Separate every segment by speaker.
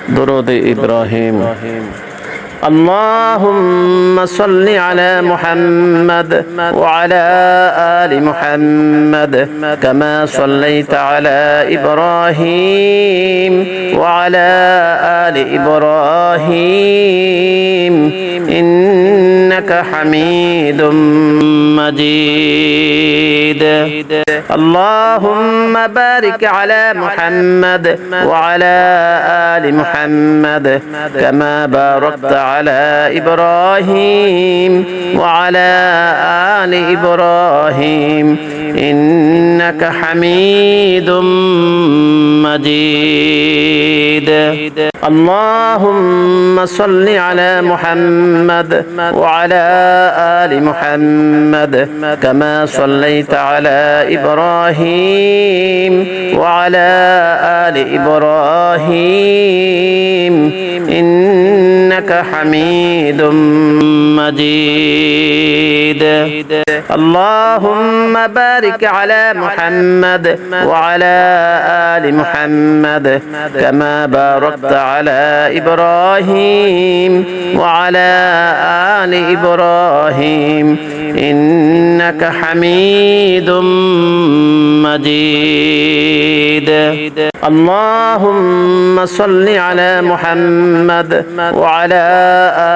Speaker 1: درود إبراهيم. اللهم صل على محمد وعلى آل محمد كما صليت على إبراهيم وعلى آل إبراهيم إنك حميد مجيد. اللهم بارك على محمد وعلى آل محمد كما باركت على إبراهيم وعلى آل إبراهيم إنك حميد مجيد. اللهم صل على محمد وعلى آل محمد كما صليت على إبراهيم وعلى آل إبراهيم إنك حميد مجيد. اللهم بارك على محمد وعلى آل محمد كما باركت على إبراهيم وعلى آل إبراهيم إنك حميد مجيد. اللهم صل على محمد وعلى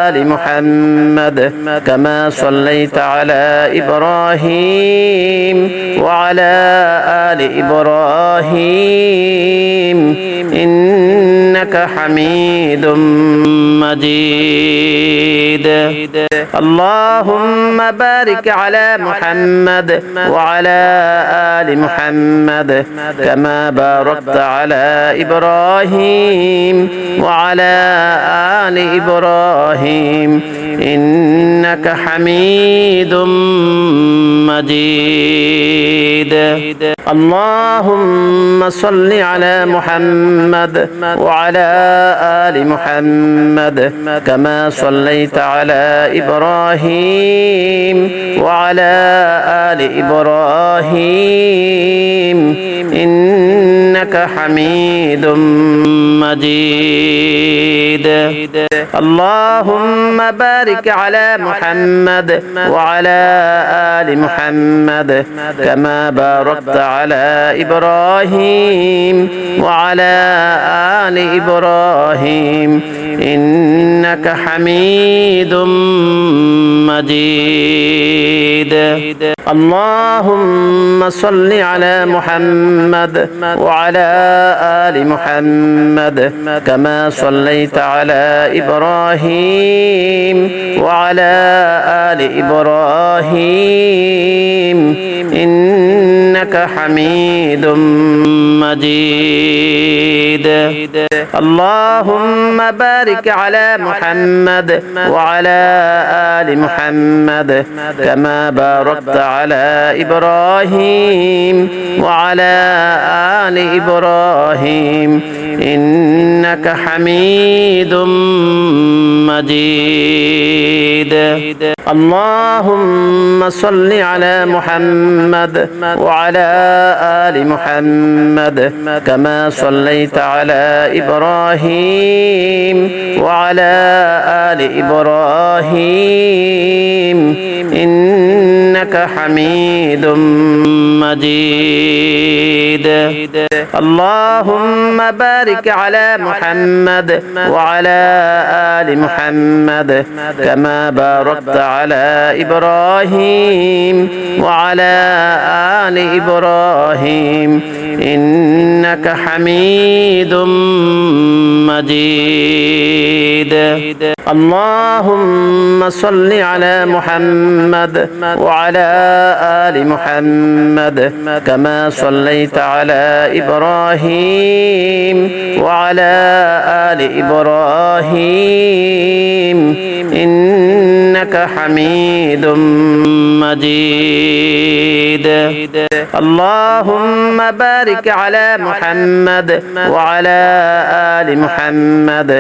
Speaker 1: آل محمد كما صليت على إبراهيم وعلى آل إبراهيم إنك حميد مجيد. اللهم بارك على محمد وعلى آل محمد كما باركت على إبراهيم وعلى آل إبراهيم إنك حميد مجيد. اللهم صل على محمد وعلى آل محمد كما صليت على إبراهيم وعلى آل إبراهيم إنك حميد مجيد. اللهم بارك على محمد وعلى آل محمد كما باركت على إبراهيم وعلى آل إبراهيم إنك حميد مجيد. اللهم صل على محمد وعلى آل محمد كما صليت على إبراهيم وعلى آل إبراهيم إنك حميد مجيد. اللهم بارك على محمد وعلى آل محمد كما باركت على إبراهيم وعلى آل إبراهيم إنك حميد مجيد. اللهم صل على محمد وعلى آل محمد كما صليت على إبراهيم وعلى آل إبراهيم إنك حميد مجيد. اللهم بارك على محمد وعلى آل محمد كما باركت على إبراهيم وعلى آل إبراهيم إنك حميد مجيد. اللهم صل على محمد وعلى آل محمد كما صليت على إبراهيم وعلى آل إبراهيم إنك حميد مجيد. اللهم بارك على محمد وعلى آل محمد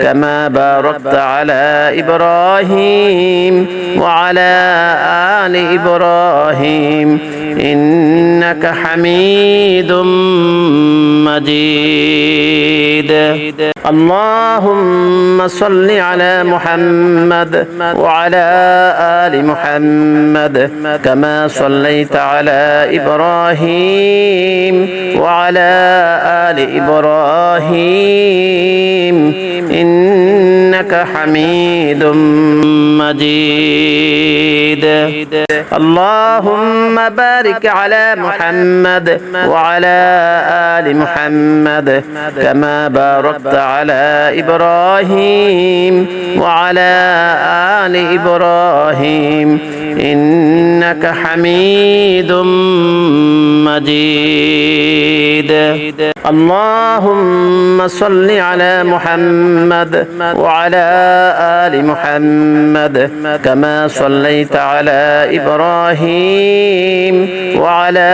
Speaker 1: كما باركت على إبراهيم وعلى آل إبراهيم إنك حميد مجيد. اللهم صل على محمد وعلى آل محمد كما صليت على إبراهيم وعلى آل إبراهيم إنك حميد مجيد. اللهم بارك على محمد وعلى آل محمد كما باركت على إبراهيم وعلى آل إبراهيم إنك حميد مجيد. اللهم صل على محمد وعلى آل محمد كما صليت على إبراهيم وعلى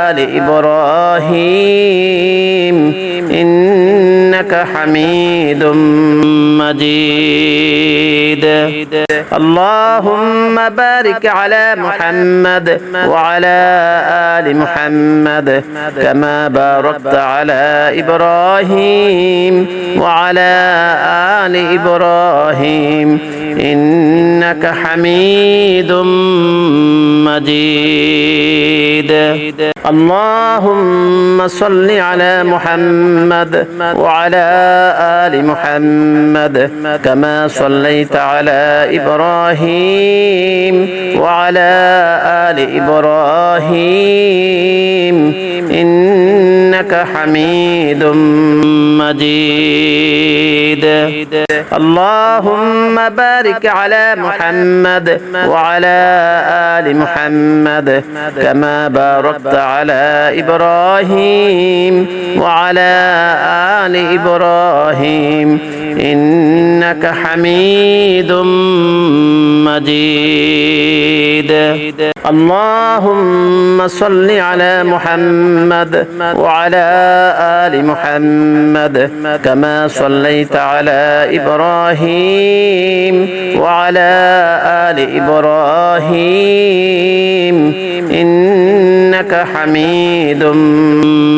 Speaker 1: آل إبراهيم إنك حميد مجيد. اللهم بارك على محمد وعلى آل محمد كما باركت على إبراهيم وعلى آل إبراهيم إنك حميد مجيد. اللهم صل على محمد وعلى آل محمد كما صليت على إبراهيم وعلى آل إبراهيم إنك حميد مجيد. اللهم بارك على محمد وعلى آل محمد كما باركت على إبراهيم وعلى آل إبراهيم إنك حميد مجيد. اللهم صل على محمد وعلى آل محمد كما صليت على إبراهيم وعلى آل إبراهيم إنك حميد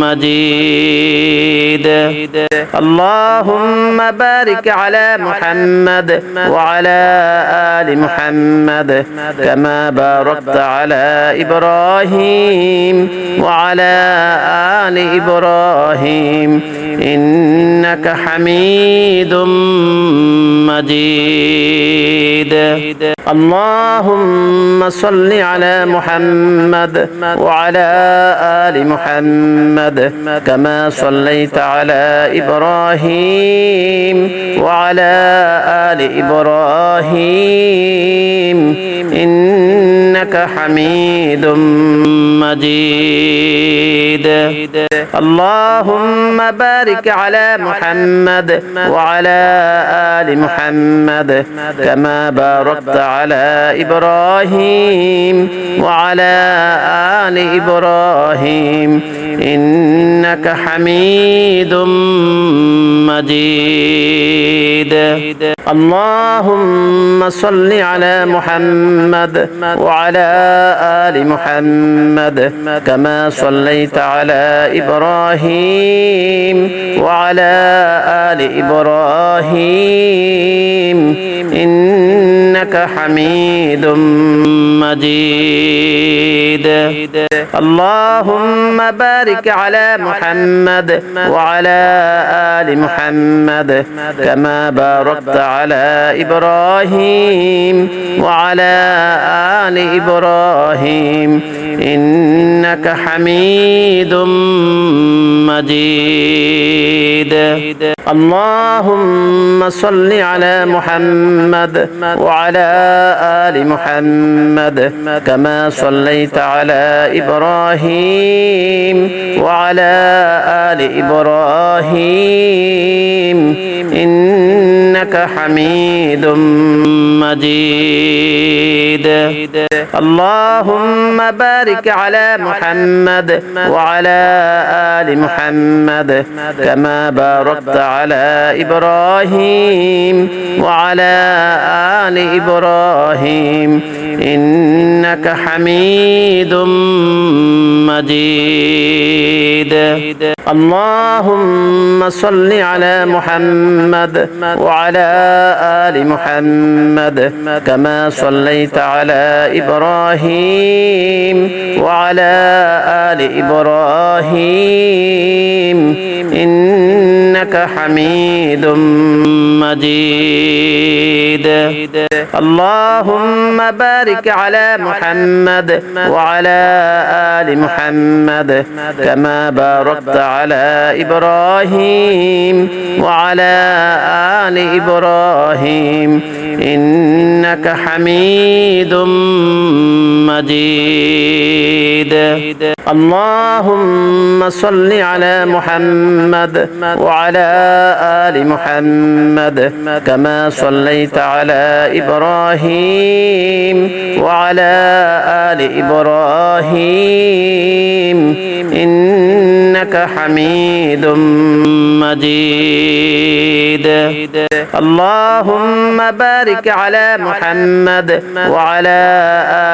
Speaker 1: مجيد. اللهم بارك على محمد وعلى آل محمد كما باركت على إبراهيم وعلى آل إبراهيم إنك حميد مجيد. اللهم صل على محمد وعلى آل محمد كما صليت على إبراهيم وعلى آل إبراهيم إنك حميد مجيد. اللهم بارك على محمد وعلى آل محمد كما باركت على إبراهيم وعلى آل إبراهيم إنك حميد مجيد. اللهم صل على محمد وعلى آل محمد كما صليت على إبراهيم وعلى آل إبراهيم إنك حميد مجيد. اللهم بارك على محمد وعلى آل محمد كما باركت على إبراهيم وعلى آل إبراهيم إنك حميد مجيد. اللهم صل على محمد وعلى آل محمد كما صليت على إبراهيم وعلى آل إبراهيم إنك حميد مجيد. اللهم بارك على محمد وعلى آل محمد كما باركت على إبراهيم وعلى آل إبراهيم إنك حميد مجيد اللهم صل على محمد وعلى آل محمد كما صليت على إبراهيم وعلى آل إبراهيم إنك حميد مجيد اللهم بارك على محمد وعلى آل محمد كما باركت على إبراهيم وعلى آل إبراهيم إنك حميد مجيد اللهم صل على محمد وعلى آل محمد كما صليت على إبراهيم وعلى آل إبراهيم إنك حميد مجيد اللهم بارك على محمد وعلى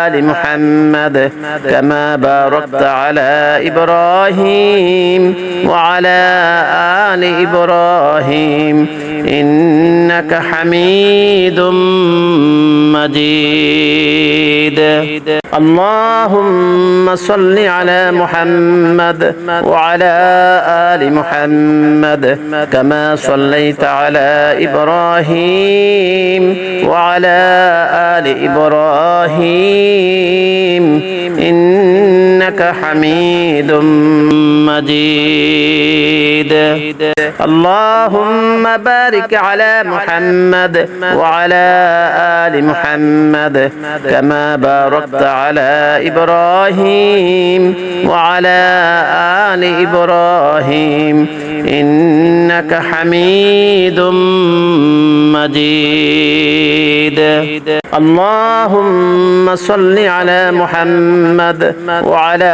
Speaker 1: آل محمد كما باركت على إبراهيم وعلى آل إبراهيم إنك حميد مجيد اللهم صل على محمد وعلى آل محمد كما صليت على إبراهيم وعلى آل إبراهيم إنك حميد مجيد اللهم بارك على محمد وعلى آل محمد كما باركت على إبراهيم وعلى آل إبراهيم إنك حميد مجيد اللهم صل على محمد وعلى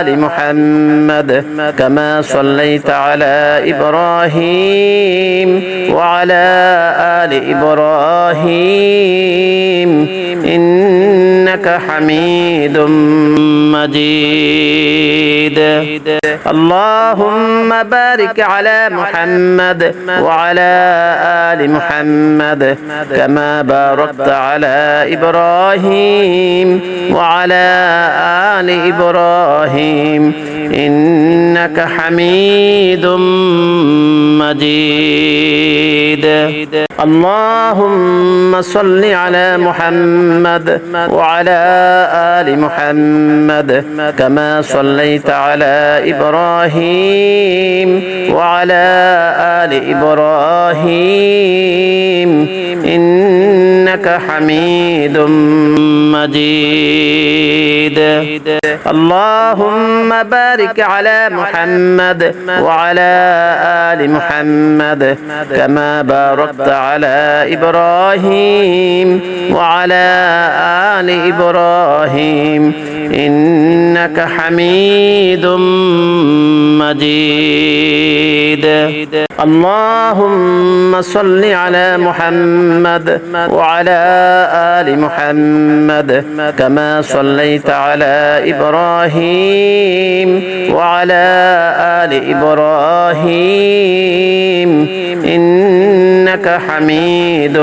Speaker 1: آل محمد كما صليت على إبراهيم وعلى آل إبراهيم إنك حميد مجيد اللهم بارك على محمد وعلى آل محمد كما باركت على إبراهيم وعلى آل إبراهيم إنك حميد مجيد اللهم صل على محمد وعلى آل محمد كما صليت على إبراهيم وعلى آل إبراهيم إنك حميد مجيد اللهم بارك على محمد وعلى آل محمد كما باركت على إبراهيم وعلى آل إبراهيم إنك حميد مجيد اللهم صل على محمد وعلى آل محمد كما صليت على إبراهيم وعلى آل إبراهيم إنك حميد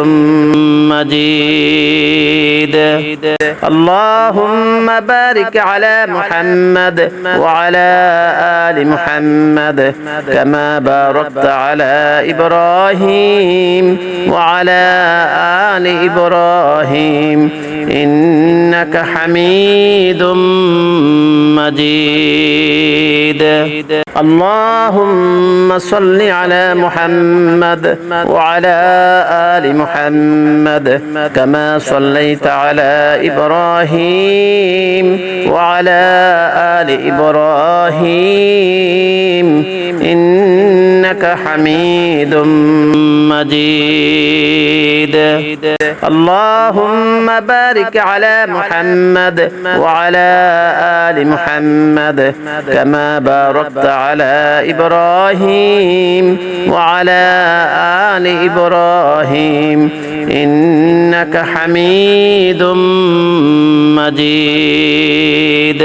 Speaker 1: مجيد اللهم بارك على محمد وعلى آل محمد كما باركت على إبراهيم وعلى آل إبراهيم إنك حميد مجيد اللهم صل على محمد وعلى آل محمد كما صليت على إبراهيم وعلى آل إبراهيم إنك حميد مجيد اللهم بارك على محمد وعلى آل محمد كما باركت على إبراهيم وعلى آل إبراهيم إنك حميد مجيد